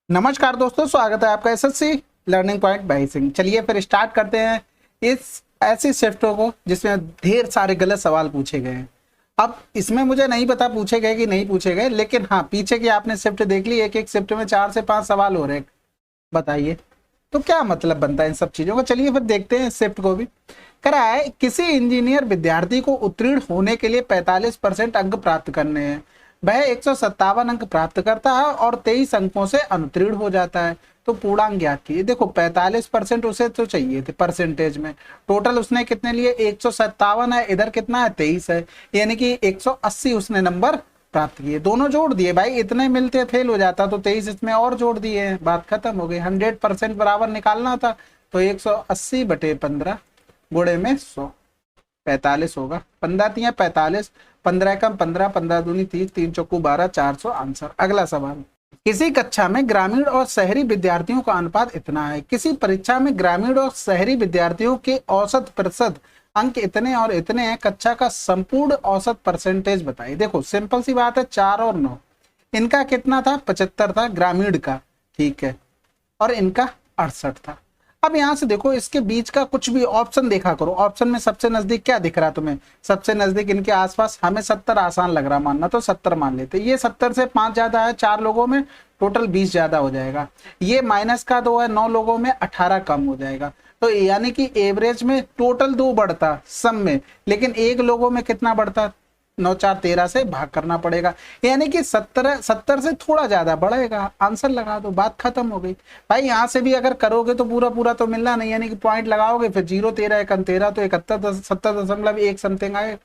नमस्कार दोस्तों, स्वागत है आपका SSC learning point by Singh. चलिए फिर स्टार्ट करते हैं इस ऐसी शिफ्टों को जिसमें ढेर सारे गलत सवाल पूछे गए हैं। अब इसमें मुझे नहीं पता पूछे गए कि नहीं पूछे गए, लेकिन हाँ पीछे की आपने शिफ्ट देख ली, एक एक शिफ्ट में 4 से 5 सवाल हो रहे हैं। बताइए तो क्या मतलब बनता है इन सब चीजों का। चलिए फिर देखते हैं शिफ्ट को भी। करा है किसी इंजीनियर विद्यार्थी को उत्तीर्ण होने के लिए 45% अंक प्राप्त करने हैं। वह 157 अंक प्राप्त करता है और 23 अंकों से अनुत्तीर्ण हो जाता है। तो पूर्णांक ज्ञात कीजिए। देखो 45% उसे तो चाहिए थे परसेंटेज में। टोटल उसने कितने लिए 157 है, इधर कितना है 23 है, यानी कि 180 उसने नंबर प्राप्त किए। दोनों जोड़ दिए भाई, इतने मिलते फेल हो जाता तो 23 इसमें और जोड़ दिए हैं, बात खत्म हो गई। 100% बराबर निकालना था तो 180/15 गुणे में 100, 45 होगा। 15 तियां 45, 15 कम 15, 15 दूनी 30, 3 चौकू 12, 400 आंसर। अगला सवाल, किसी कक्षा में ग्रामीण और शहरी विद्यार्थियों का अनुपात इतना है। किसी परीक्षा में ग्रामीण और शहरी विद्यार्थियों के औसत प्रतिशत अंक इतने और इतने हैं। कक्षा का संपूर्ण औसत परसेंटेज बताइए। देखो सिंपल सी बात है, 4 और 9, इनका कितना था 75 था ग्रामीण का, ठीक है, और इनका 68 था। अब यहां से देखो इसके बीच का कुछ भी ऑप्शन देखा करो। ऑप्शन में सबसे नजदीक क्या दिख रहा है तुम्हें, सबसे नजदीक इनके आसपास। हमें 70 आसान लग रहा मानना, तो 70 मान लेते। ये 70 से 5 ज्यादा है 4 लोगों में, टोटल 20 ज्यादा हो जाएगा। ये माइनस का 2 है 9 लोगों में, 18 कम हो जाएगा। तो यानी कि एवरेज में टोटल 2 बढ़ता सम में, लेकिन एक लोगों में कितना बढ़ता, 9 4 13 से भाग करना पड़ेगा, यानी कि 70 से थोड़ा ज्यादा बढ़ेगा। आंसर लगा दो, बात खत्म हो गई। भाई यहां से भी अगर करोगे तो पूरा पूरा तो मिलना नहीं, यानी कि पॉइंट लगाओगे फिर 0 13 1 13 तो 71 70.1 समथिंग आए।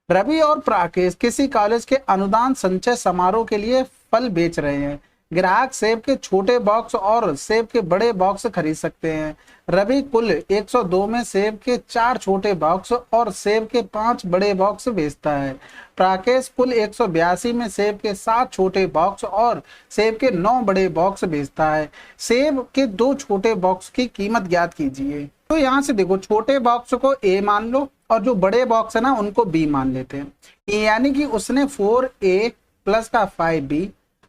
रवि और प्राकेश किसी कॉलेज के अनुदान संचय समारोह के लिए फल बेच रहे हैं। ग्राहक सेब के छोटे बॉक्स और सेब के बड़े बॉक्स खरीद सकते हैं। रवि कुल 102 में सेब के 4 छोटे बॉक्स और सेब के 5 बड़े बॉक्स बेचता है। प्राकेश कुल 182 में सेब के 7 छोटे बॉक्स और सेब के 9 बड़े बॉक्स बेचता है। सेब के 2 छोटे बॉक्स की कीमत ज्ञात कीजिए। तो यहाँ से देखो छोटे बॉक्स को ए मान लो और जो बड़े बॉक्स है ना उनको बी मान लेते हैं। यानी कि उसने 4A प्लस का 5B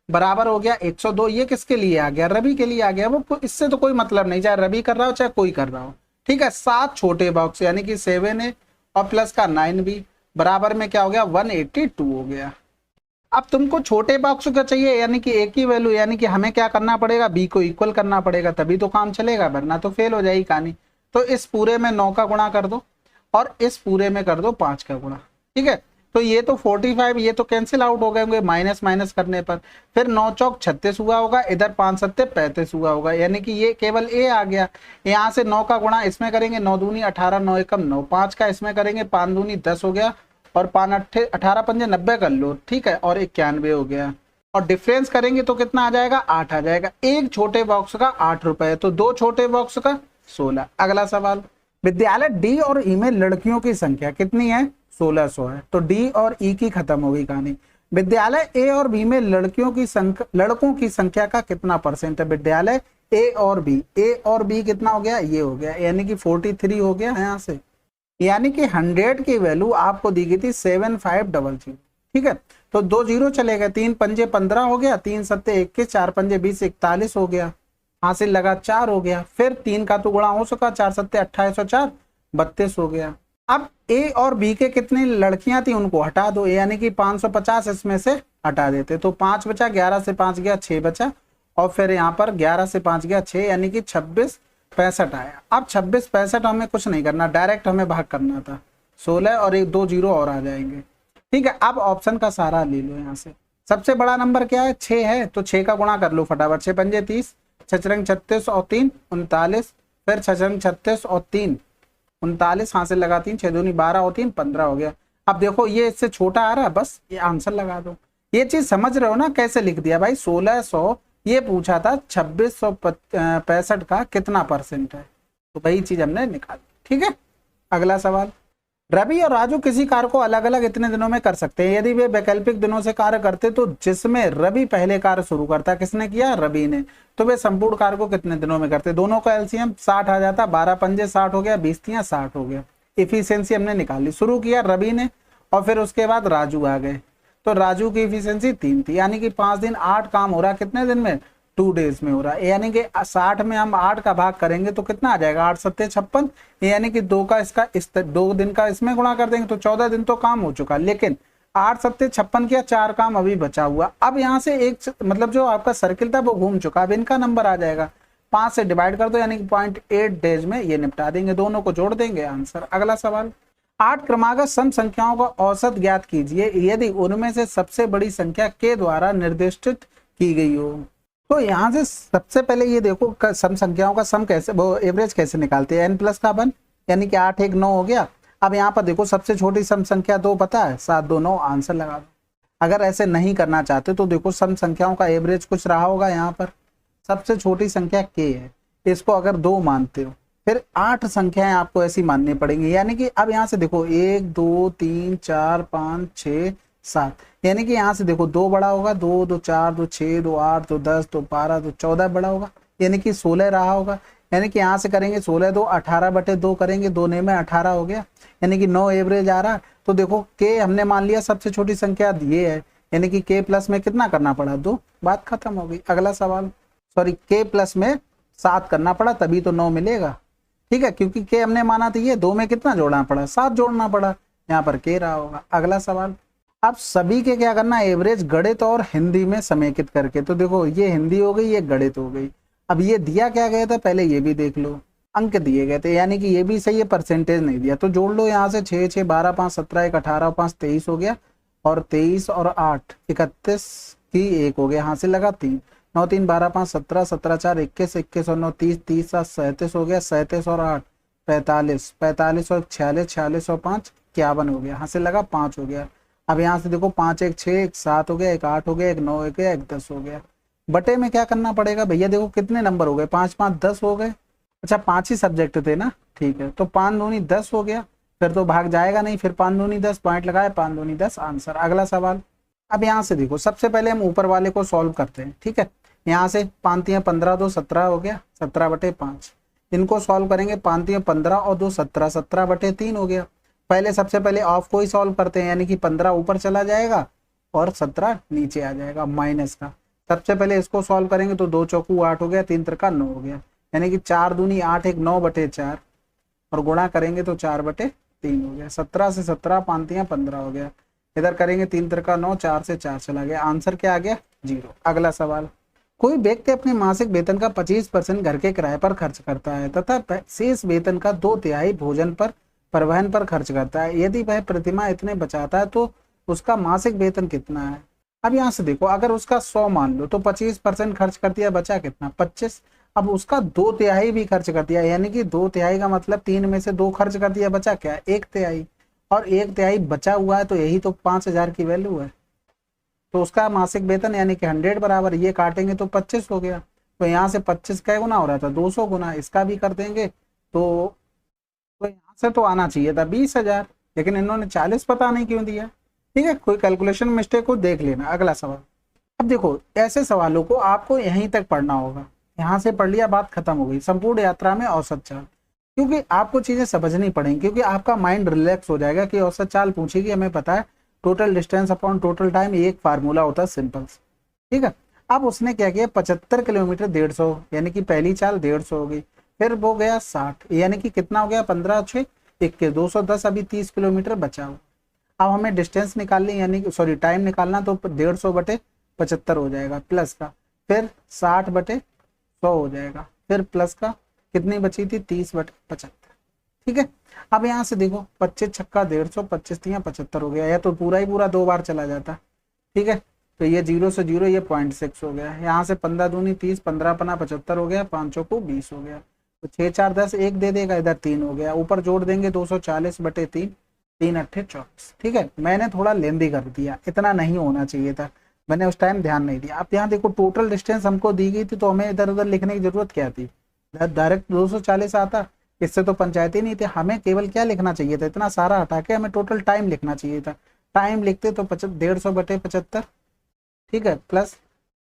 बराबर हो गया 102। ये किसके लिए आ गया, रवि के लिए आ गया। वो इससे तो कोई मतलब नहीं, चाहे रवि कर रहा हो चाहे कोई कर रहा हो, ठीक है। 7 छोटे बॉक्स यानी कि 7A और प्लस का 9B बराबर में क्या हो गया 182 हो गया। अब तुमको छोटे बॉक्स का चाहिए, यानी कि एक ही वैल्यू, यानी कि हमें क्या करना पड़ेगा, बी को इक्वल करना पड़ेगा, तभी तो काम चलेगा, वरना तो फेल हो जाएगी कहानी। तो इस पूरे में 9 का गुणा कर दो और इस पूरे में कर दो 5 का गुणा, ठीक है। तो ये तो 45, ये तो कैंसिल आउट हो गए होंगे माइनस माइनस करने पर। फिर 9 चौक 36 हुआ होगा, इधर 5 सत्ते 35 हुआ होगा, यानी कि ये केवल ए आ गया। यहाँ से 9 का गुणा इसमें करेंगे, 9 दूनी 18, 9 एकम 9, 5 का इसमें करेंगे, 5 दूनी 10 हो गया और 5 अट्ठे 18 पंजे 90 कर लो, ठीक है, और 91 हो गया। और डिफरेंस करेंगे तो कितना आ जाएगा 8 आ जाएगा। एक छोटे बॉक्स का 8 रुपए, तो 2 छोटे बॉक्स का 16। अगला सवाल, विद्यालय डी और ई में लड़कियों की संख्या कितनी है, 1600 है। तो डी और ई की खत्म हो गई कहानी। विद्यालय ए और बी में लड़कों की संख्या का कितना परसेंट है। विद्यालय ए और बी कितना हो गया, ये हो गया, यानी कि 43 हो गया है यहाँ से। यानी कि 100 की वैल्यू आपको दी गई थी 7500, ठीक है। तो 2 0 चले गए, 3 पंजे 15 हो गया, 3 सत्ते 21, 4 पंजे 20, 41 हो गया, हासिल लगा 4 हो गया। फिर 3 का तो गुणा हो सका, 4 सत्ते 28 और 4 32 हो गया। अब ए और बी के कितनी लड़कियां थी उनको हटा दो, यानी कि 550 इसमें से हटा देते, तो 5 बचा, 11 से 5 गया 6 बचा, और फिर यहाँ पर 11 से 5 गया 6, यानी कि 26 65 आया। अब 26 65 हमें कुछ नहीं करना, डायरेक्ट हमें भाग करना था, 16 और 1 2 0 और आ जाएंगे, ठीक है। अब ऑप्शन का सहारा ले लो। यहाँ से सबसे बड़ा नंबर क्या है, 6 है, तो 6 का गुणा कर लो फटाफट, 6 पंजे 30, 6 36 और 3 39, फिर 6 36 और 3 39, हासिल लगा 3, 6 दूनी 12 और 3 15 हो गया। अब देखो ये इससे छोटा आ रहा है, बस ये आंसर लगा दो। ये चीज समझ रहे हो ना कैसे लिख दिया भाई, 1600 ये पूछा था, 2665 का कितना परसेंट है, तो वही चीज हमने निकाली, ठीक है। अगला सवाल, रवि और राजू किसी कार्य को अलग अलग इतने दिनों में कर सकते हैं। यदि वे वैकल्पिक दिनों से कार्य करते तो जिसमें रवि पहले कार्य शुरू करता, किसने किया, रवि ने, तो वे संपूर्ण कार्य को कितने दिनों में करते। दोनों का एलसीएम 60 आ जाता, 12 पंजे 60 हो गया, 20 तियां 60 हो गया। इफिशियंसी हमने निकाली, शुरू किया रवि ने और फिर उसके बाद राजू आ गए, तो राजू की इफिशियंसी 3 थी, यानी कि 5 दिन 8 काम हो रहा, कितने दिन में, 2 डेज में हो रहा है, यानी कि 60 में हम 8 का भाग करेंगे तो कितना आ जाएगा, 8 सत्ते 56, यानी कि 2 का इसका 2 दिन का इसमें गुणा कर देंगे तो 14 दिन तो काम हो चुका। लेकिन 8 सत्ते 56 किया, 4 काम अभी बचा हुआ। अब यहाँ से एक मतलब जो आपका सर्किल था वो घूम चुका, अब इनका नंबर आ जाएगा, 5 से डिवाइड कर दो, यानी कि 0.8 डेज में ये निपटा देंगे, दोनों को जोड़ देंगे, आंसर। अगला सवाल, 8 क्रमागत सम संख्याओं का औसत ज्ञात कीजिए यदि उनमें से सबसे बड़ी संख्या के द्वारा निर्दिष्ट की गई हो। तो यहाँ से सबसे पहले ये देखो सम संख्याओं का सम कैसे, वो एवरेज कैसे निकालते हैं, n प्लस का 1, यानी कि 8 1 9 हो गया। अब यहाँ पर देखो सबसे छोटी सम संख्या 2 पता है, 7 2 9, आंसर लगा दो। अगर ऐसे नहीं करना चाहते तो देखो सम संख्याओं का एवरेज कुछ रहा होगा, यहाँ पर सबसे छोटी संख्या k है, इसको अगर 2 मानते हो फिर 8 संख्याएं आपको ऐसी माननी पड़ेंगी, यानी कि अब यहाँ से देखो 1 2 3 4 5 6 7, यानी कि यहाँ से देखो 2 बड़ा होगा, 2 2 4 2 6 2 8 2 10 2 12 2 14 बड़ा होगा, यानी कि 16 रहा होगा। यानी कि यहाँ से करेंगे 16 2 18 बटे 2 करेंगे, 2 ने में 18 हो गया, यानी कि 9 एवरेज आ रहा। तो देखो के हमने मान लिया सबसे छोटी संख्या ये है, यानी कि के प्लस में कितना करना पड़ा, 2, बात खत्म हो गई। अगला सवाल, सॉरी के प्लस में 7 करना पड़ा तभी तो 9 मिलेगा, ठीक है, क्योंकि के हमने माना था ये, 2 में कितना जोड़ना पड़ा, 7 जोड़ना पड़ा, यहाँ पर के रहा होगा। अगला सवाल, अब सभी के क्या करना, एवरेज गणित और हिंदी में समेकित करके। तो देखो ये हिंदी हो गई, ये गणित हो गई। अब ये दिया क्या गया था, पहले ये भी देख लो, अंक दिए गए थे, यानी कि ये भी सही है, परसेंटेज नहीं दिया, तो जोड़ लो यहाँ से 6 6 12 5 17 1 18 5 23 हो गया, और 23 और 8 31 की 1 हो गया, यहाँ से लगा 3 9 3 12 5 17 17 4 21 21 और 9 30 30 7 37 हो गया, 37 और 8 45 45 और 46 46 और 5 51 हो गया, यहाँ से लगा 5 हो गया। अब यहाँ से देखो 5 1 6 1 7 हो गया, 1 8 हो गया, 1 9 हो गया, 1 10 हो गया। बटे में क्या करना पड़ेगा भैया, देखो कितने नंबर हो गए, 5 5 10 हो गए, अच्छा 5 ही सब्जेक्ट थे ना, ठीक है, तो 5 दूनी 10 हो गया, फिर तो भाग जाएगा नहीं, फिर 5 दूनी 10, पॉइंट लगाए, 5 दूनी 10, आंसर। अगला सवाल, अब यहाँ से देखो सबसे पहले हम ऊपर वाले को सॉल्व करते हैं, ठीक है, यहाँ से 5 3 15 2 17 हो गया, 17 बटे 5, इनको सॉल्व करेंगे, 5 3 15 और 2 17 17 बटे 3 हो गया। पहले सबसे पहले ऑफ को ही सॉल्व करते हैं, यानी कि 15 ऊपर चला जाएगा और 17 नीचे आ जाएगा माइनस का। सबसे पहले इसको सॉल्व करेंगे तो 2 चौकू 8 हो गया, 3 त्रिका 9 हो गया, यानी कि 4 दूनी 8 1 9 बटे 4, और गुणा करेंगे तो 4 बटे 3 हो गया, 17 से 17 5 3 15 हो गया, इधर करेंगे 3 त्रिका 9, 4 से 4 चला गया, आंसर क्या आ गया, 0। अगला सवाल, कोई व्यक्ति अपने मासिक वेतन का 25% घर के किराए पर खर्च करता है तथा शेष वेतन का 2/3 भोजन पर परिवहन पर खर्च करता है, यदि वह प्रतिमाह इतने बचाता है तो उसका मासिक वेतन कितना है। अब यहाँ से देखो अगर उसका 100 मान लो तो 25% खर्च कर दिया, बचा कितना, 25। अब उसका 2/3 भी खर्च कर दिया, यानी कि 2/3 का मतलब 3 में से 2 खर्च कर दिया, बचा क्या, 1/3, और 1/3 बचा हुआ है, तो यही तो 5000 की वैल्यू है, तो उसका मासिक वेतन यानी कि 100 बराबर, ये काटेंगे तो 25 हो गया, तो यहाँ से 25 का गुना हो रहा था, 200 गुना, इसका भी कर देंगे तो यहाँ से तो आना चाहिए था 20,000, लेकिन इन्होंने 40 पता नहीं क्यों दिया, ठीक है, कोई कैलकुलेशन मिस्टेक को देख लेना। अगला सवाल, अब देखो ऐसे सवालों को आपको यहीं तक पढ़ना होगा, यहाँ से पढ़ लिया बात खत्म हो गई। संपूर्ण यात्रा में औसत चाल, क्योंकि आपको चीजें समझनी पड़ेंगी, क्योंकि आपका माइंड रिलैक्स हो जाएगा कि औसत चाल पूछेगी, हमें पता है total distance upon total time, एक फार्मूला होता है सिंपल, ठीक है। अब उसने क्या किया, 75 किलोमीटर 150, यानी कि पहली चाल 150 हो गई, फिर वो गया 60, यानी कि कितना हो गया, 15 6 21 210, अभी 30 किलोमीटर बचा हुआ। अब हमें डिस्टेंस निकालनी, यानी कि सॉरी टाइम निकालना, तो 150 बटे 75 हो जाएगा प्लस का, फिर 60 बटे 100 हो जाएगा, फिर प्लस का कितनी बची थी, 30 बटे 75, ठीक है। अब यहाँ से देखो 25 छक्का 150, 25 3 75 हो गया, या तो पूरा ही पूरा 2 बार चला जाता, ठीक है, तो ये 0 से 0, ये 0.6 हो गया, यहाँ से 15 दूनी 30, 15 पना 75 हो गया, 5 चौको 20 हो गया, तो 6 4 10, 1 दे देगा, इधर 3 हो गया, ऊपर जोड़ देंगे 240 बटे 3, 3 8 24, ठीक है। मैंने थोड़ा लेंदी कर दिया, इतना नहीं होना चाहिए था, मैंने उस टाइम ध्यान नहीं दिया। अब यहाँ देखो टोटल डिस्टेंस हमको दी गई थी, तो हमें इधर उधर लिखने की जरूरत क्या थी, डायरेक्ट 240 आता, इससे तो पंचायत ही नहीं थी, हमें केवल क्या लिखना चाहिए था, इतना सारा हटा के हमें टोटल टाइम लिखना चाहिए था, टाइम लिखते तो 150 बटे 75, ठीक है, प्लस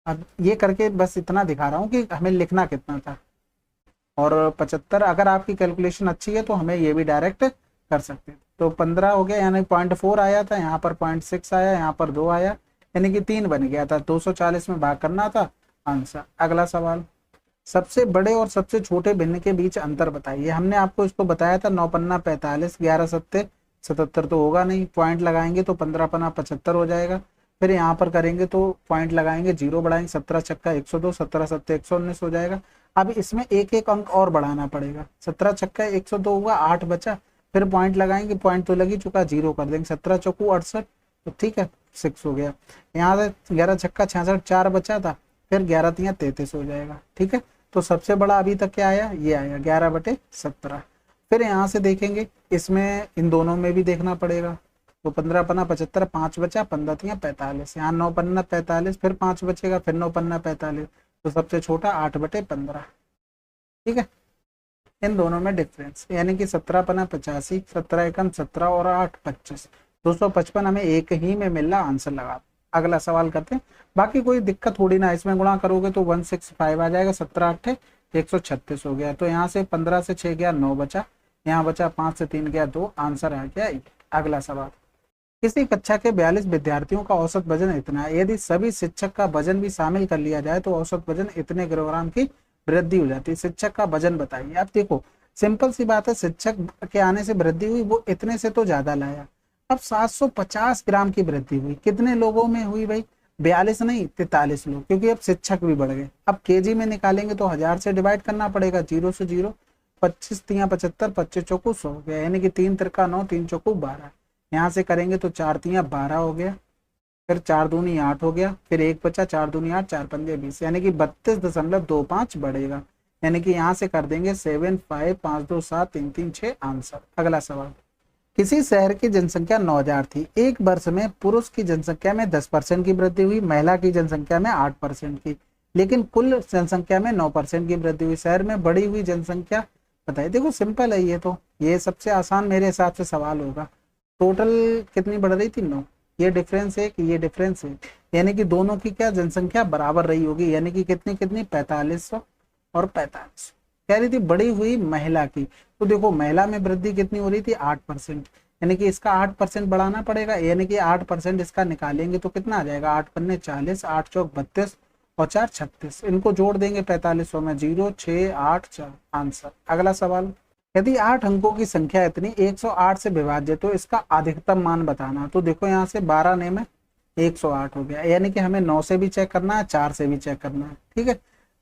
अब ये करके बस इतना दिखा रहा हूँ कि हमें लिखना कितना था, और 75 अगर आपकी कैलकुलेशन अच्छी है तो हमें ये भी डायरेक्ट कर सकते हैं। तो 15 हो गया, यानी 0.4 आया था, यहाँ पर 0.6 आया, यहाँ पर 2 आया, यानी कि 3 बन गया था, 240 में भाग करना था आंसर। अगला सवाल, सबसे बड़े और सबसे छोटे भिन्न के बीच अंतर बताइए। हमने आपको इसको बताया था 9 पन्ना 45, 11 सत्ते 77 तो होगा नहीं, पॉइंट लगाएंगे तो 15 पन्ना 75 हो जाएगा। फिर यहाँ पर करेंगे तो पॉइंट लगाएंगे, जीरो बढ़ाएंगे, 17 छक्का 102, 17 सत्ते 119 हो जाएगा। अब इसमें एक एक अंक और बढ़ाना पड़ेगा, 17 छक्का 102 हुआ, 8 बचा, फिर पॉइंट लगाएंगे, पॉइंट तो लग ही चुका, जीरो कर देंगे, 17 चौकू 68, तो ठीक है 6 हो गया। यहाँ से 11 छक्का 66, 4 बचा था, फिर 11 तिया 33 हो जाएगा। ठीक है, तो सबसे बड़ा अभी तक क्या आया, ये आया 11/17। फिर यहाँ से देखेंगे, इसमें इन दोनों में भी देखना पड़ेगा, तो 15 पन्ना 75, 5 बचा, 15 तिया 45, यहाँ 9 पन्ना 45, फिर 5 बचेगा, फिर 9 पन्ना 45, तो सबसे छोटा 8/15। ठीक है, इन दोनों में डिफरेंस, यानी कि 17 पन्ना 85, 17 एकम 17 और 8 25, 255 हमें एक ही में मिल रहा, आंसर लगा। अगला सवाल करते हैं, बाकी कोई दिक्कत थोड़ी ना, इसमें गुणा करोगे तो 165 आ जाएगा, 17 8 136 हो गया। तो यहाँ से 15 से 6 गया 9 बचा, यहाँ बचा 5 से 3 गया 2, आंसर आ गया 1। अगला सवाल, किसी कक्षा के 42 विद्यार्थियों का औसत वजन इतना है, यदि सभी शिक्षक का वजन भी शामिल कर लिया जाए तो औसत वजन इतने किलोग्राम की वृद्धि हो जाती है। शिक्षक का वजन बताइए। अब देखो सिंपल सी बात है, शिक्षक के आने से वृद्धि हुई, वो इतने से तो ज्यादा लाया। अब 750 ग्राम की वृद्धि हुई, कितने लोगों में हुई भाई, 42 नहीं 43 लोग, क्योंकि अब शिक्षक भी बढ़ गए। अब केजी में निकालेंगे तो 1000 से डिवाइड करना पड़ेगा, 0 से 0, 25 तिया 75, 25 चौकू 100 हो गया, यानी कि 3 तिरका 9, 3 चौकू 12। यहाँ से करेंगे तो 4 तिया 12 हो गया, फिर 4 दूनी 8 हो गया, फिर 1 बचा, 4 दूनी 8, 4 पंजे 20, यानी कि 32.25 बढ़ेगा। यानी कि यहाँ से कर देंगे 7 5 5 2 7 3 3 6, आंसर। अगला सवाल, किसी शहर की जनसंख्या 9000 थी, एक वर्ष में पुरुष की जनसंख्या में 10% की वृद्धि हुई, महिला की जनसंख्या में 8% की, लेकिन कुल जनसंख्या में 9% की वृद्धि हुई। शहर में बढ़ी हुई जनसंख्या बताइए। देखो सिंपल है ये, तो ये सबसे आसान मेरे हिसाब से सवाल होगा। टोटल कितनी बढ़ रही थी, 9, ये डिफरेंस है कि ये डिफरेंस है, यानी कि दोनों की क्या जनसंख्या बराबर रही होगी, यानी कि कितनी कितनी 4500 और 4500। कह रही थी बड़ी हुई महिला की, तो देखो महिला में वृद्धि कितनी हो रही थी 8%, यानी कि इसका 8% बढ़ाना पड़ेगा, यानी कि 8% इसका निकालेंगे तो कितना आ जाएगा, 8 पन्ने 40, 8 चौक 32 और 4 36, इनको जोड़ देंगे 4500 में, 0 6 8 4, आंसर। अगला सवाल, यदि 8 अंकों की संख्या इतनी 108 से विभाज्य तो इसका अधिकतम मान बताना। तो देखो यहाँ से 12 ने में 108 हो गया, यानी कि हमें 9 से भी चेक करना है, 4 से भी चेक करना है। ठीक है,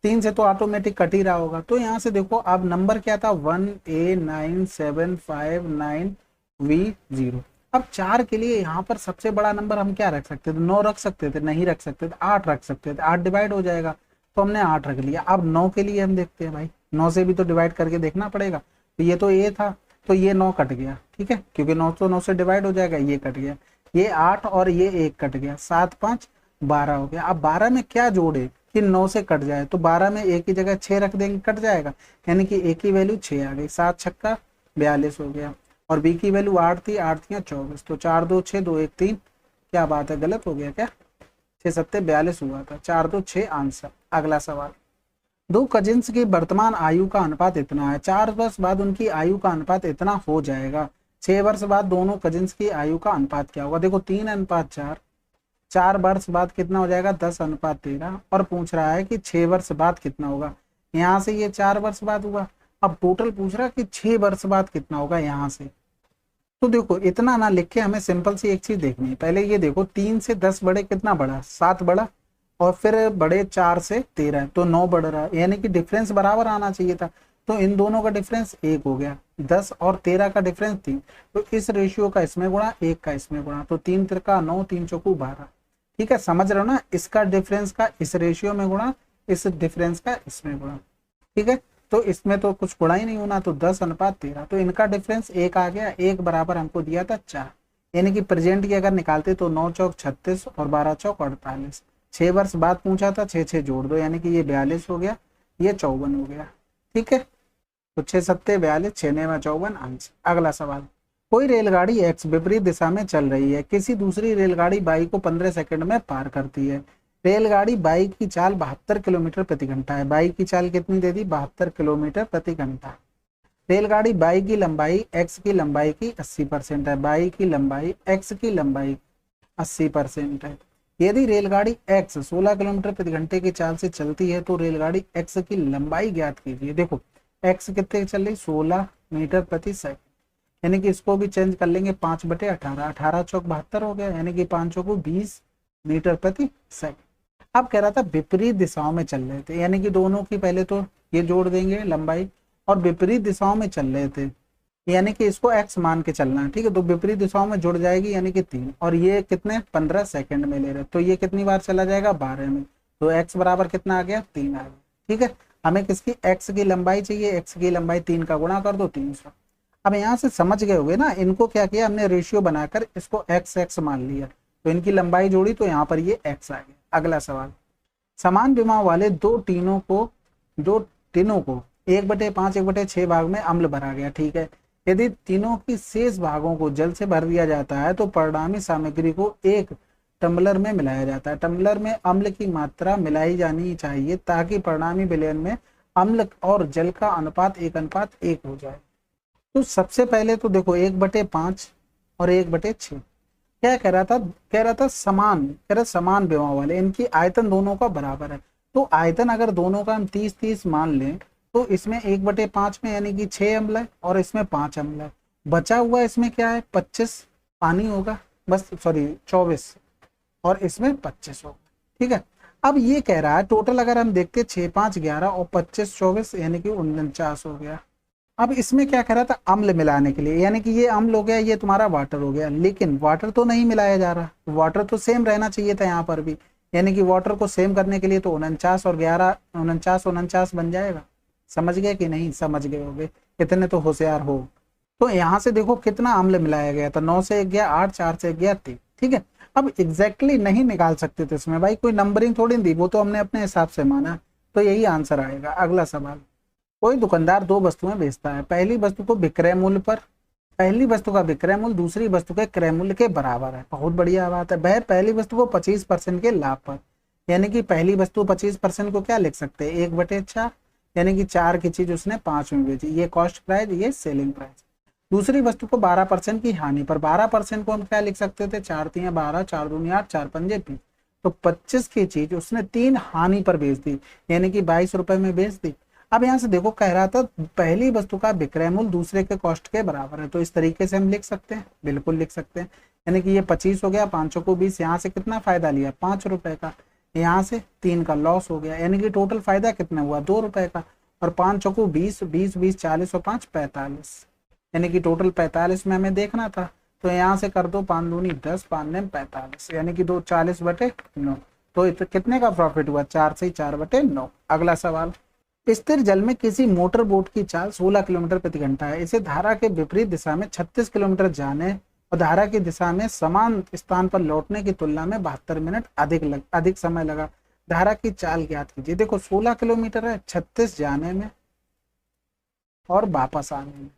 3 से तो ऑटोमेटिक कट ही रहा होगा। तो यहाँ से देखो अब नंबर क्या था, 1A9759V0। अब 4 के लिए यहाँ पर सबसे बड़ा नंबर हम क्या रख सकते थे, 9 रख सकते थे, नहीं रख सकते थे, 8 रख सकते थे, 8 डिवाइड हो जाएगा, तो हमने 8 रख लिया। अब 9 के लिए हम देखते हैं भाई, 9 से भी तो डिवाइड करके देखना पड़ेगा, तो ये तो ए था, तो ये 9 कट गया। ठीक है, क्योंकि 9 तो 9 से डिवाइड हो जाएगा, ये कट गया, ये 8 और ये 1 कट गया, 7 5 12 हो गया। अब 12 में क्या जोड़े कि 9 से कट जाए, तो 12 में एक की जगह 6 रख देंगे, कट जाएगा, यानी कि ए की वैल्यू 6 आ गई, 7 छक्का 42 हो गया, और बी की वैल्यू 8 थी, 8 थी 24, तो 4 2 6 2 1 3, क्या बात है गलत हो गया क्या, 6 7 42 हुआ था, 4 2 6, आंसर। अगला सवाल, दो कजिन्स की वर्तमान आयु का अनुपात इतना है, 4 वर्ष बाद उनकी आयु का अनुपात इतना हो जाएगा, 6 वर्ष बाद दोनों कजिन्स की आयु का अनुपात क्या होगा। देखो 3:4, 4 वर्ष बाद कितना हो जाएगा, 10:13, और पूछ रहा है कि 6 वर्ष बाद कितना होगा। यहाँ से ये 4 वर्ष बाद हुआ, अब टोटल पूछ रहा है कि 6 वर्ष बाद कितना होगा यहाँ से। तो देखो इतना ना लिख के हमें सिंपल सी एक चीज देखनी है, पहले ये देखो 3 से 10 बड़े कितना बड़ा, 7 बड़ा, और फिर बड़े 4 से 13, तो 9 बढ़ रहा है, यानी कि डिफरेंस बराबर आना चाहिए था। तो इन दोनों का डिफरेंस 1 हो गया, 10 और 13 का डिफरेंस 3, तो इस रेशियो का इसमें गुणा, 1 का इसमें गुणा, तो 3 तिरका 9, 3 चौकू 12। ठीक है, समझ रहे हो ना, इसका डिफरेंस का इस रेशियो में गुणा, इस डिफरेंस का इसमें गुणा। ठीक है, तो इसमें तो कुछ गुणा ही नहीं होना, तो 10:13, तो इनका डिफरेंस 1 आ गया, 1 बराबर हमको दिया था 4, यानी कि प्रेजेंट की अगर निकालते तो 9 चौक 36 और 12 चौक 48, 6 वर्ष बाद पूछा था, 6 6 जोड़ दो, यानी कि ये 42 हो गया, ये 54 हो गया। ठीक है, तो 6 7 42, 6 9 54, आंसर। अगला सवाल, कोई रेलगाड़ी एक्स विपरीत दिशा में चल रही है, किसी दूसरी रेलगाड़ी वाई को 15 सेकंड में पार करती है। रेलगाड़ी वाई की चाल 72 किलोमीटर प्रति घंटा है, वाई की चाल कितनी दे दी, 72 किलोमीटर प्रति घंटा। रेलगाड़ी वाई की लंबाई एक्स की लंबाई की 80% है, वाई की लंबाई एक्स की लंबाई 80% है। यदि रेलगाड़ी x 16 किलोमीटर प्रति घंटे की चाल से चलती है तो रेलगाड़ी x की लंबाई ज्ञात कीजिए। देखो x कितने चल रही, 16 मीटर प्रति सेकंड, यानी कि इसको भी चेंज कर लेंगे 5/18, 18 चौक 72 हो गया, यानी कि 5 चौको 20 मीटर प्रति सेकंड। अब कह रहा था विपरीत दिशाओं में चल रहे थे, यानी कि दोनों की पहले तो ये जोड़ देंगे लंबाई, और विपरीत दिशाओं में चल रहे थे, यानी कि इसको x मान के चलना है, ठीक है। तो विपरीत दिशाओं में जुड़ जाएगी, यानी कि 3, और ये कितने 15 सेकंड में ले रहे, तो ये कितनी बार चला जाएगा 12 में, तो x बराबर कितना आ गया 3 आ गया, ठीक है। हमें किसकी x की लंबाई चाहिए, x की लंबाई 3 का गुणा कर दो 300। अब यहाँ से समझ गए होंगे ना, इनको क्या किया हमने, रेशियो बनाकर इसको x मान लिया, तो इनकी लंबाई जोड़ी तो यहाँ पर ये x आ गया। अगला सवाल, समान विमाओं वाले दो टीनों को 1/5 1/6 भाग में अम्ल भरा गया, ठीक है। यदि तीनों की शेष भागों को जल से भर दिया जाता है तो परिणामी सामग्री को एक टम्बलर में मिलाया जाता है। टम्बलर में अम्ल की मात्रा मिलाई जानी चाहिए ताकि परिणामी विलयन में अम्ल और जल का अनुपात 1:1 हो जाए। तो सबसे पहले तो देखो 1/5 और 1/6 क्या कह रहा था, समान विमाओं वाले, इनकी आयतन दोनों का बराबर है। तो आयतन अगर दोनों का हम 30-30 मान लें तो इसमें 1/5 में यानी कि 6 अम्ल है और इसमें 5 अम्ल है, बचा हुआ इसमें क्या है 25 पानी होगा, बस सॉरी 24, और इसमें 25 होगा, ठीक है। अब ये कह रहा है टोटल अगर हम देखते 6 5 11 और 25 24 यानी कि 49 हो गया। अब इसमें क्या कह रहा था, अम्ल मिलाने के लिए, यानी कि ये अम्ल हो गया, ये तुम्हारा वाटर हो गया, लेकिन वाटर तो नहीं मिलाया जा रहा, वाटर तो सेम रहना चाहिए था यहाँ पर भी, यानी कि वाटर को सेम करने के लिए तो 49 और 11 49 बन जाएगा। समझ गए कि नहीं, समझ गए होंगे, इतने तो होशियार हो। तो यहाँ से देखो कितना अम्ल मिलाया गया था, 9 से 1 गया 8, 4 से 1 गया 3, ठीक है। अब एग्जैक्टली नहीं निकाल सकते थे इसमें भाई, कोई नंबरिंग थोड़ी दी, वो तो हमने अपने हिसाब से माना, तो यही आंसर आएगा। अगला सवाल, कोई दुकानदार 2 वस्तुएं बेचता है, पहली वस्तु को विक्रय मूल्य पर, पहली वस्तु का विक्रय मूल्य दूसरी वस्तु के क्रय मूल्य के बराबर है, बहुत बढ़िया बात है। वह पहली वस्तु को 25% के लाभ पर, यानी कि पहली वस्तु 25% को क्या लिख सकते हैं 1/4, यानी कि 4 की चीज उसने 5 में बेची, ये कॉस्ट प्राइस, ये सेलिंग प्राइस। दूसरी वस्तु को 12% की हानि पर, 12% को हम क्या लिख सकते थे 4 3 12, 4 2 8, 4 5 20, तो 25 की चीज उसने 3 हानि पर बेच दी, यानी कि 22 रुपए में बेच दी। अब यहाँ से देखो कह रहा था पहली वस्तु का विक्रय मूल्य दूसरे के कॉस्ट के बराबर है, तो इस तरीके से हम लिख सकते हैं, बिल्कुल लिख सकते हैं, यानी कि ये 25 हो गया, 5 को 20, यहाँ से कितना फायदा लिया 5 रुपए का, यहाँ से 3 का लॉस हो गया, यानी कि टोटल फायदा कितना हुआ 2 रुपए का, और 5 चौको 20, 20 20 40 और 5 45, यानी कि टोटल 45 में हमें देखना था, तो यहाँ से कर दो 5 दूनी 10, 5 ने 45, यानी कि 2 40/9, तो कितने का प्रॉफिट हुआ 4 से 4/9। अगला सवाल, स्थिर जल में किसी मोटर बोट की चाल 16 किलोमीटर प्रति घंटा है, इसे धारा के विपरीत दिशा में 36 किलोमीटर जाने और धारा की दिशा में समान स्थान पर लौटने की तुलना में 72 मिनट अधिक समय लगा, धारा की चाल ज्ञात कीजिए। देखो 16 किलोमीटर है, 36 जाने में और वापस आने में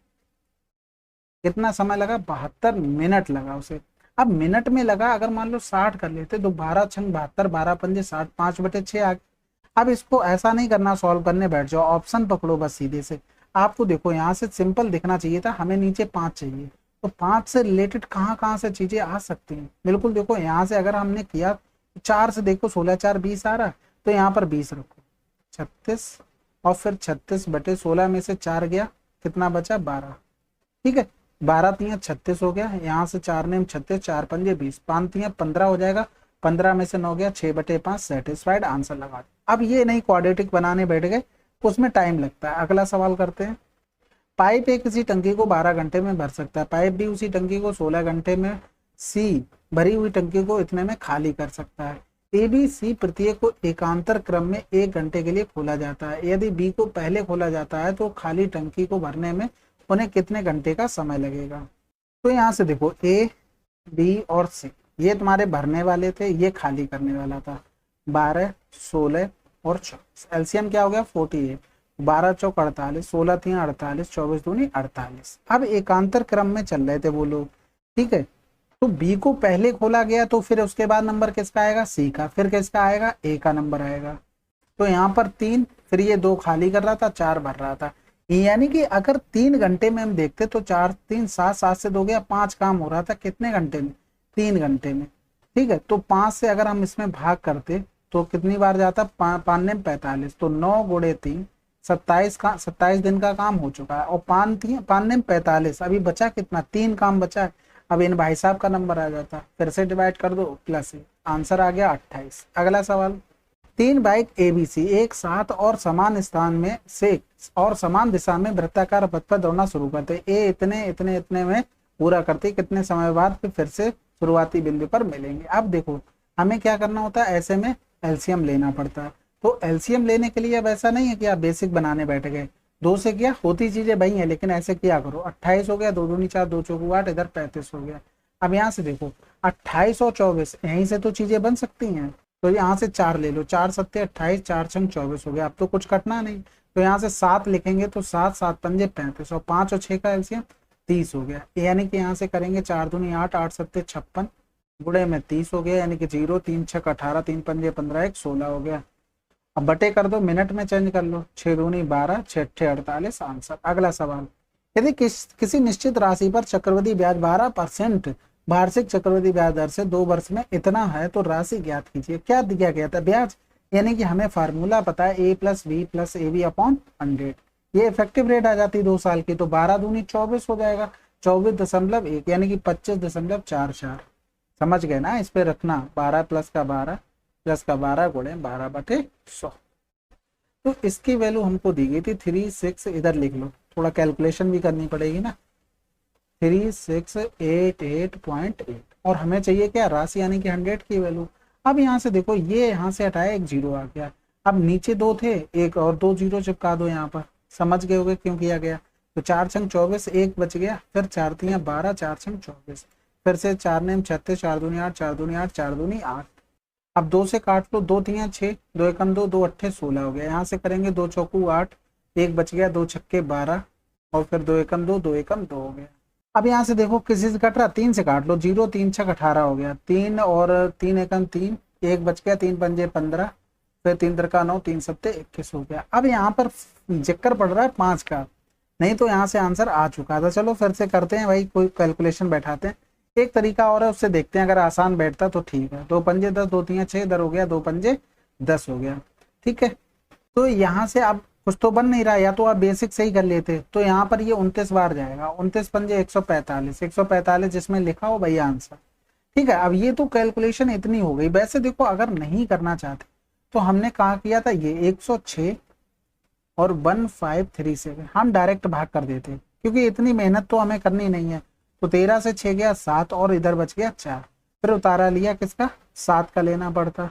कितना समय लगा 72 मिनट लगा उसे। अब मिनट में लगा, अगर मान लो 60 कर लेते तो 12 छंग 72, 12 पंजे 60, 5/6 आ गए। अब इसको ऐसा नहीं करना, सॉल्व करने बैठ जाओ, ऑप्शन पकड़ो बस सीधे से। आपको देखो यहाँ से सिंपल दिखना चाहिए था, हमें नीचे 5 चाहिए, तो 5 से रिलेटेड कहाँ से चीजें आ सकती हैं। बिल्कुल देखो यहाँ से अगर हमने किया 4 से देखो 16 4 20 आ रहा, तो यहाँ पर 20 रखो 36, और फिर 36/16 में से 4 गया, कितना बचा 12, ठीक है। 12 3 36 हो गया, यहाँ से 4 ने 36, 4 पंजे 20, 5 3 15 हो जाएगा, 15 में से 9 गया, 6/5 सेटिस्फाइड, आंसर लगा। अब ये नहीं क्वाड्रेटिक बनाने बैठ गए, उसमें टाइम लगता है। अगला सवाल करते हैं, पाइप एक किसी टंकी को 12 घंटे में भर सकता है, पाइप भी उसी टंकी को 16 घंटे में सी भरी हुई टंकी को इतने में खाली कर सकता है। ए बी सी प्रत्येक को एकांतर क्रम में 1 घंटे के लिए खोला जाता है, यदि बी को पहले खोला जाता है तो खाली टंकी को भरने में उन्हें कितने घंटे का समय लगेगा। तो यहाँ से देखो ए बी और सी ये तुम्हारे भरने वाले थे, ये खाली करने वाला था। 12 16 और 24, एलसीएम क्या हो गया 48, 12 चौक 48, 16 3 48, 24 दूनी 48। अब एकांतर क्रम में चल रहे थे वो लोग, ठीक है। तो बी को पहले खोला गया तो फिर उसके बाद नंबर किसका आएगा सी का, फिर किसका आएगा ए का नंबर आएगा। तो यहाँ पर 3, फिर ये 2 खाली कर रहा था, 4 भर रहा था, यानी कि अगर 3 घंटे में हम देखते तो 4 3 7 7 से 2 गया 5 काम हो रहा था, कितने घंटे में 3 घंटे में। ठीक है, तो 5 से अगर हम इसमें भाग करते तो कितनी बार जाता, 5 45, तो 9 गुणे 3 27 दिन का काम हो चुका है। और 5 45, अभी बचा कितना, 3 काम बचा है। अब इन भाई साहब का नंबर आ जाता, फिर से डिवाइड कर दो प्लस आंसर आ गया 28। अगला सवाल, 3 बाइक ABC एक साथ और समान स्थान में से और समान दिशा में वृत्ताकार पथ पर दौड़ना शुरू करते, ए इतने इतने इतने में पूरा करते, कितने समय बाद फिर से शुरुआती बिंदु पर मिलेंगे। अब देखो हमें क्या करना होता है, ऐसे में एलसीएम लेना पड़ता है। तो एलसीएम लेने के लिए अब ऐसा नहीं है कि आप बेसिक बनाने बैठ गए, 2 से किया, होती चीजें वही है, लेकिन ऐसे किया करो। 28 हो गया, 2 दूनी 4, 2 चौकू 8, इधर 35 हो गया। अब यहाँ से देखो 28 और 24 यहीं से तो चीजें बन सकती हैं, तो यहाँ से 4 ले लो, 4 सत्ते 28, 4 छंग 24 हो गया। अब तो कुछ कटना नहीं, तो यहाँ से 7 लिखेंगे, तो 7 7 पंजे 35 और 5 और 6 का एलसीएम 30 हो गया। यानी कि यहाँ से करेंगे 4 दूनी 8, 8 सत्ते 56, गुणे में 30 हो गया, यानी कि 0 3 6 18, 3 पंजे 15, 1 16 हो गया। अब बटे कर दो, मिनट में चेंज कर लो, 6 दूनी 12, 6 अट्ठे 48 आंसर। अगला सवाल, यदि किसी निश्चित राशि पर चक्रवृद्धि ब्याज 12% वार्षिक चक्रवृद्धि ब्याज दर से 2 वर्ष में इतना है तो राशि ज्ञात कीजिए। क्या दिया गया था, ब्याज, यानी कि हमें फार्मूला पता है A + B + AB अपॉन 100, ये इफेक्टिव रेट आ जाती है 2 साल की, तो 12 दूनी 24 हो जाएगा, 24.1 यानी कि 25.44। समझ गए ना, इस पे रखना 12 + का 12 + का 12 गुणे 12/100। तो इसकी वैल्यू हमको दी गई थी 36, इधर लिख लो, थोड़ा कैलकुलेशन भी करनी पड़ेगी ना, 3688.8 और हमें चाहिए क्या, राशि यानी कि 100 की वैल्यू। अब यहाँ से देखो, ये यहाँ से हटाया, एक 0 आ गया। अब नीचे 2 थे, एक और 2 0 चिपका दो यहाँ पर, समझ गए होगे क्यों किया गया। तो 4 छंग 24, एक बच गया, फिर 4 तियां 12, 4 छंग 24, फिर से 4 नेम 36, 4 दूनी 8, 4 दूनी 8, 4 दूनी 8। अब 2 से काट लो, 2 तियां 6, 2 एकम 2, 2 अट्ठे 16 हो गया। यहाँ से करेंगे 2 चौकू 8, एक बच गया, 2 छक्के 12 और फिर 2 एकम 2, 2 एकम 2 हो गया। अब यहाँ से देखो किसी से कट रहा, 3 से काट लो, 0 3 6 18 हो गया, 3 और 3 एकम 3, एक बच गया, 3 पंजे 15, फिर 3 तिरका 9, 3 सत्ते 21 हो गया। अब यहाँ पर जिक्र पड़ रहा है 5 का, नहीं तो यहाँ से आंसर आ चुका था। चलो फिर से करते हैं भाई, कोई कैलकुलेशन बैठाते हैं, एक तरीका और है, उससे देखते हैं, अगर आसान बैठता तो ठीक है। 2 पंजे 10, 2 तियां 6, इधर हो गया 2 पंजे 10 हो गया, ठीक है। तो यहाँ से अब कुछ तो बन नहीं रहा, या तो आप बेसिक सही कर लेते, तो यहाँ पर ये 29 बार जाएगा, 29 पंजे 145, 145 जिसमें लिखा हो भैया आंसर, ठीक है। अब ये तो कैलकुलेशन इतनी हो गई। वैसे देखो अगर नहीं करना चाहते तो हमने कहा किया था, ये 106 और 1537 हम डायरेक्ट भाग कर देते, क्योंकि इतनी मेहनत तो हमें करनी नहीं है। तो 13 से 6 गया 7 और इधर बच गया 4, फिर उतारा लिया किसका, 7 का लेना पड़ता।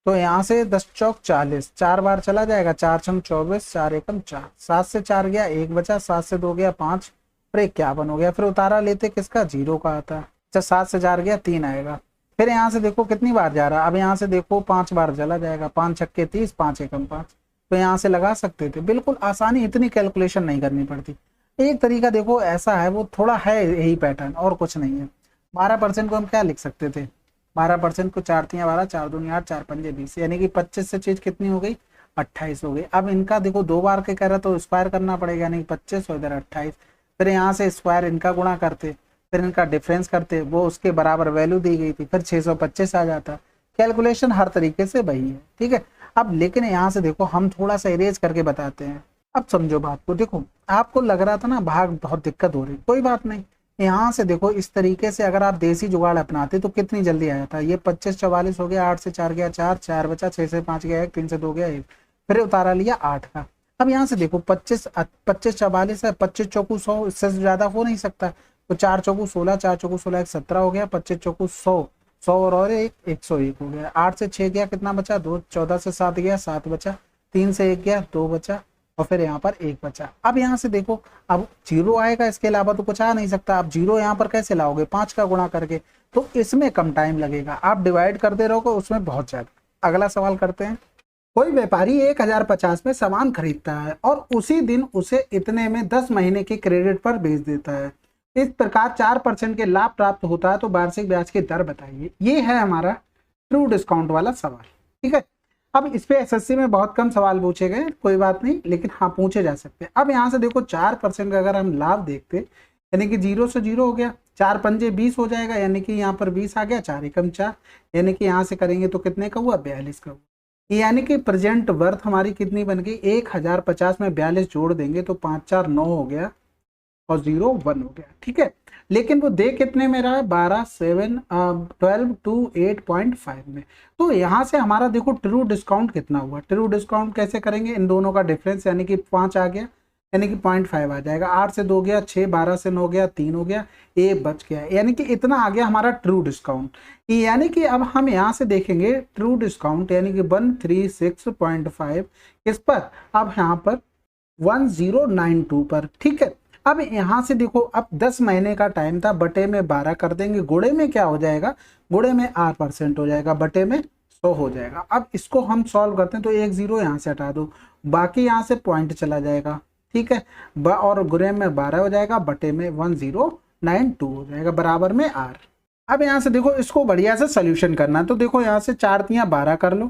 तो यहाँ से 10 चौक 40, 4 बार चला जाएगा, 4 छंग 24, 4 एकम 4, 7 से 4 गया, 1 बचा, 7 से 2 गया 5, फिर 51 हो गया। फिर उतारा लेते किसका, 0 का आता। अच्छा 7 से 4 गया 3 आएगा। फिर यहाँ से देखो कितनी बार जा रहा है, अब यहाँ से देखो 5 बार चला जाएगा, 5 छक्के 30, 5 एकम 5, तो यहाँ से लगा सकते थे, बिल्कुल आसानी, इतनी कैलकुलेशन नहीं करनी पड़ती। एक तरीका देखो ऐसा है, वो थोड़ा है यही पैटर्न और कुछ नहीं है। 12% को हम क्या लिख सकते थे, 12% को 4 तियां 12, 4 दूनी 8, 4 पंजे 20, यानी कि 25 से चीज कितनी हो गई, 28 हो गई। अब इनका देखो 2 बार के कह रहा तो स्क्वायर करना पड़ेगा, यानी 25 और इधर 28, फिर यहाँ से स्क्वायर इनका गुणा करते, फिर इनका डिफरेंस करते, वो उसके बराबर वैल्यू दी गई थी, फिर 625 आ जाता। कैलकुलेशन हर तरीके से वही है, ठीक है। अब लेकिन यहाँ से देखो हम थोड़ा सा इरेज करके बताते हैं। अब समझो बात को, देखो आपको लग रहा था ना भाग बहुत दिक्कत हो रही, कोई बात नहीं, यहाँ से देखो इस तरीके से अगर आप देसी जुगाड़ अपनाते तो कितनी जल्दी आया था। ये 25 44 हो गया, 8 से 4 गया 4, 4 बचा, 6 से 5 गया 1, 3 से 2 गया 1, फिर उतारा लिया 8 का। अब यहाँ से देखो 25 44 है, 25 चौकू 100, इससे ज्यादा हो नहीं सकता, तो 4 चौकू 16, 4 चौकू 16, 17 हो गया, 25 चौकू 100, 100 और 1 101 हो गया। 8 से 6 गया, कितना बचा 2, 14 से 7 गया 7 बचा, 3 से 1 गया 2 बचा, और फिर यहाँ पर 1 बचा। अब यहाँ से देखो अब 0 आएगा, इसके अलावा तो कुछ आ नहीं सकता। अब 0 यहाँ पर कैसे लाओगे, 5 का गुणा करके, तो इसमें कम टाइम लगेगा, आप डिवाइड करते रहोगे उसमें बहुत ज्यादा। अगला सवाल करते हैं, कोई व्यापारी 1050 में सामान खरीदता है और उसी दिन उसे इतने में 10 महीने के क्रेडिट पर बेच देता है, इस प्रकार 4% के लाभ प्राप्त होता है, तो वार्षिक ब्याज की दर बताइए। ये है हमारा ट्रू डिस्काउंट वाला सवाल, ठीक है। अब इस पे एसएससी में बहुत कम सवाल पूछे गए, कोई बात नहीं, लेकिन हाँ पूछे जा सकते हैं। अब यहाँ से देखो 4% का अगर हम लाभ देखते, यानी कि 0 से 0 हो गया, 4 पंजे 20 हो जाएगा, यानी कि यहाँ पर 20 आ गया, 4 एकम 4, यानी कि यहाँ से करेंगे तो कितने का हुआ, 42 का हुआ। यानी कि प्रेजेंट वर्थ हमारी कितनी बन गई, 1050 में 42 जोड़ देंगे तो 5 4 9 हो गया और 0 1 हो गया, ठीक है। लेकिन वो दे कितने में रहा है, 12 टू 8.5 में। तो यहाँ से हमारा देखो ट्रू डिस्काउंट कितना हुआ, ट्रू डिस्काउंट कैसे करेंगे, इन दोनों का डिफरेंस यानी कि 5 आ गया, यानी कि 0.5 आ जाएगा, 8 से 2 गया 6, 12 से 9 गया 3 हो गया, ए बच गया, यानी कि इतना आ गया हमारा ट्रू डिस्काउंट। यानी कि अब हम यहाँ से देखेंगे ट्रू डिस्काउंट यानी कि 136.5 किस पर, अब यहाँ पर 1092 पर, ठीक है। अब यहाँ से देखो, अब 10 महीने का टाइम था, बटे में 12 कर देंगे, गुणे में क्या हो जाएगा, गुणे में 8% हो जाएगा, बटे में 100 हो जाएगा। अब इसको हम सॉल्व करते हैं तो एक 0 यहाँ से हटा दो, बाकी यहाँ से पॉइंट चला जाएगा, ठीक है, और गुणे में 12 हो जाएगा, बटे में 1092 हो जाएगा, बराबर में r। अब यहाँ से देखो इसको बढ़िया से सोल्यूशन करना है, तो देखो यहाँ से 4 तियां 12 कर लो,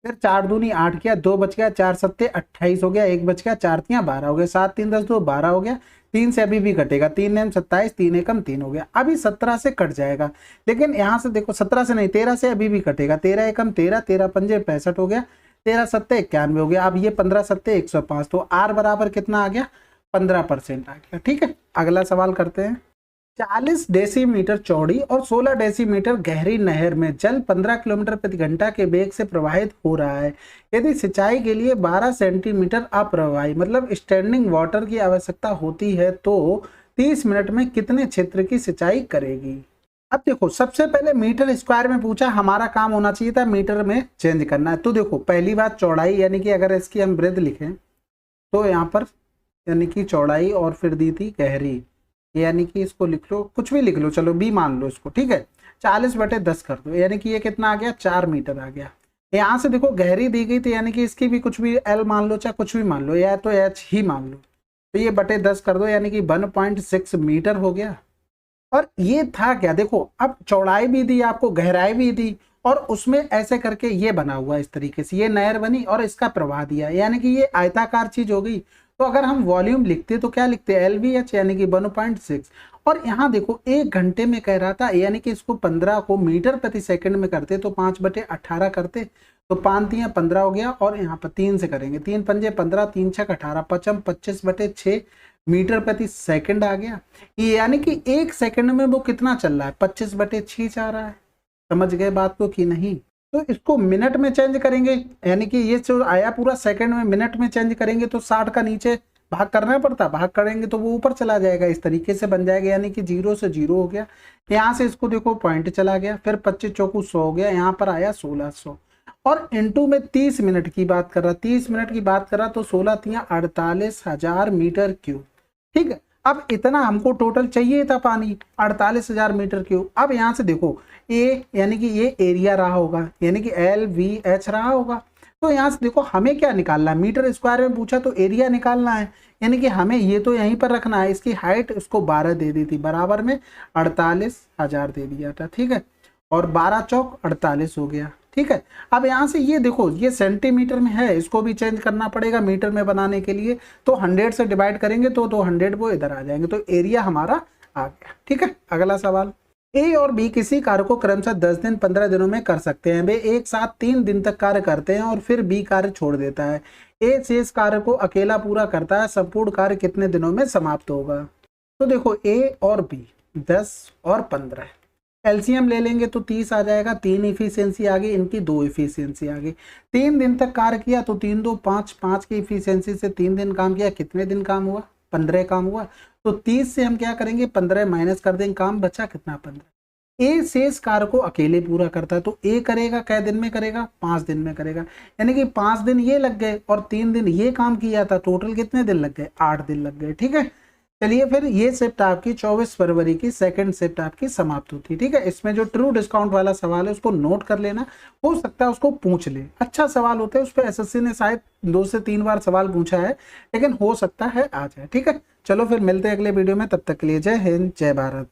फिर 4 दूनी 8 किया, 2 बच गया, 4 सत्ते 28 हो गया, 1 बच गया, 4 तियां 12 हो गया, 7 3 10 2 12 हो गया, 3 से अभी भी कटेगा, 3 नेम 27, 3 एकम 3 हो गया, अभी 17 से कट जाएगा, लेकिन यहाँ से देखो 17 से नहीं 13 से अभी भी कटेगा, 13 एकम 13, 13 पंजे 65 हो गया, 13 सत्ते 91 हो गया, अब ये 15 सत्ते 105, तो आर बराबर कितना आ गया, 15% आ गया, ठीक है। अगला सवाल करते हैं, 40 डेसीमीटर चौड़ी और 16 डेसीमीटर गहरी नहर में जल 15 किलोमीटर प्रति घंटा के वेग से प्रवाहित हो रहा है। यदि सिंचाई के लिए 12 सेंटीमीटर अप्रवाही मतलब स्टैंडिंग वाटर की आवश्यकता होती है तो 30 मिनट में कितने क्षेत्र की सिंचाई करेगी। अब देखो सबसे पहले मीटर स्क्वायर में पूछा, हमारा काम होना चाहिए था मीटर में चेंज करना है। तो देखो पहली बात चौड़ाई, यानी कि अगर इसकी हम वृद्ध लिखें तो यहाँ पर यानी कि चौड़ाई और फिर दी थी गहरी, यानी कि इसको लिख लो, कुछ भी लिख लो, चलो बी मान लो इसको, ठीक है। 40/10 कर दो, यानी कि ये कितना आ गया, 4 मीटर आ गया। यहाँ से देखो गहरी दी गई थी, यानी कि इसकी भी कुछ भी एल मान लो चाहे कुछ भी मान लो, या तो एच ही मान लो, तो ये बटे 10 कर दो, यानी कि 1.6 मीटर हो गया। और ये था क्या, देखो अब चौड़ाई भी दी आपको, गहराई भी दी, और उसमें ऐसे करके ये बना हुआ इस तरीके से, ये नहर बनी और इसका प्रवाह दिया, यानी कि ये आयताकार चीज हो गई। तो अगर हम वॉल्यूम लिखते तो क्या लिखते, LVH यानी कि 1.6, और यहाँ देखो 1 घंटे में कह रहा था, यानी कि इसको 15 को मीटर प्रति सेकंड में करते तो 5/18 करते, तो 5 तियां 15 हो गया, और यहाँ पर 3 से करेंगे, 3 पंजे 15, 3 छक 18, 5 25/6 मीटर प्रति सेकंड आ गया। यानी कि 1 सेकंड में वो कितना चल रहा है, 25/6 जा रहा है। समझ गए बात को कि नहीं। तो इसको मिनट में चेंज करेंगे, यानी कि ये जो आया पूरा सेकंड में, मिनट में चेंज करेंगे तो 60 का नीचे भाग करना पड़ता, भाग करेंगे तो वो ऊपर चला जाएगा, इस तरीके से बन जाएगा, यानी कि 0 से 0 हो गया। यहाँ से इसको देखो पॉइंट चला गया, फिर 25 चौकू 100 हो गया, यहाँ पर आया 1600, और इनटू में 30 मिनट की बात कर रहा, 30 मिनट की बात कर रहा, तो 16 तियां 48,000 मीटर क्यूब, ठीक है। अब इतना हमको टोटल चाहिए था पानी, 48,000 मीटर क्यूब। अब यहाँ से देखो ए यानी कि ये एरिया रहा होगा, यानी कि LVH रहा होगा। तो यहाँ से देखो हमें क्या निकालना है, मीटर स्क्वायर में पूछा तो एरिया निकालना है, यानी कि हमें ये तो यहीं पर रखना है। इसकी हाइट उसको 12 दे दी थी, बराबर में 48,000 दे दिया था, ठीक है, और 12 चौक 48 हो गया, ठीक है। अब यहाँ से ये देखो ये सेंटीमीटर में है, इसको भी चेंज करना पड़ेगा मीटर में बनाने के लिए, तो 100 से डिवाइड करेंगे तो 100 वो इधर आ जाएंगे, तो एरिया हमारा आ गया, ठीक है। अगला सवाल, ए और बी किसी कार्य को क्रमशः 10 दिन 15 दिनों में कर सकते हैं। वे एक साथ 3 दिन तक कार्य करते हैं और फिर बी कार्य छोड़ देता है। ए शेष कार्य को अकेला पूरा करता है, संपूर्ण कार्य कितने दिनों में समाप्त होगा। तो देखो ए और बी 10 और 15, एलसीएम ले लेंगे तो 30 आ जाएगा, 3 इफिशियंसी आ गई, इनकी 2 इफिशियंसी आ गई। 3 दिन तक कार्य किया तो 3 2 5, 5 की इफिशियंसी से 3 दिन काम किया, कितने दिन काम हुआ, 15 काम हुआ। तो 30 से हम क्या करेंगे, 15 माइनस कर देंगे, काम बचा कितना, 15। ए शेष कार्य को अकेले पूरा करता है, तो ए करेगा कै दिन में करेगा, 5 दिन में करेगा, यानी कि 5 दिन ये लग गए और 3 दिन ये काम किया था, टोटल कितने दिन लग गए, 8 दिन लग गए, ठीक है। चलिए फिर ये शिफ्ट आपकी 24 फरवरी की सेकंड शिफ्ट आपकी समाप्त होती है, ठीक है। इसमें जो ट्रू डिस्काउंट वाला सवाल है उसको नोट कर लेना, हो सकता है उसको पूछ ले, अच्छा सवाल होता है, उस पर एसएससी ने शायद 2 से 3 बार सवाल पूछा है, लेकिन हो सकता है आ जाए, ठीक है। चलो फिर मिलते हैं अगले वीडियो में, तब तक के लिए जय हिंद जय भारत।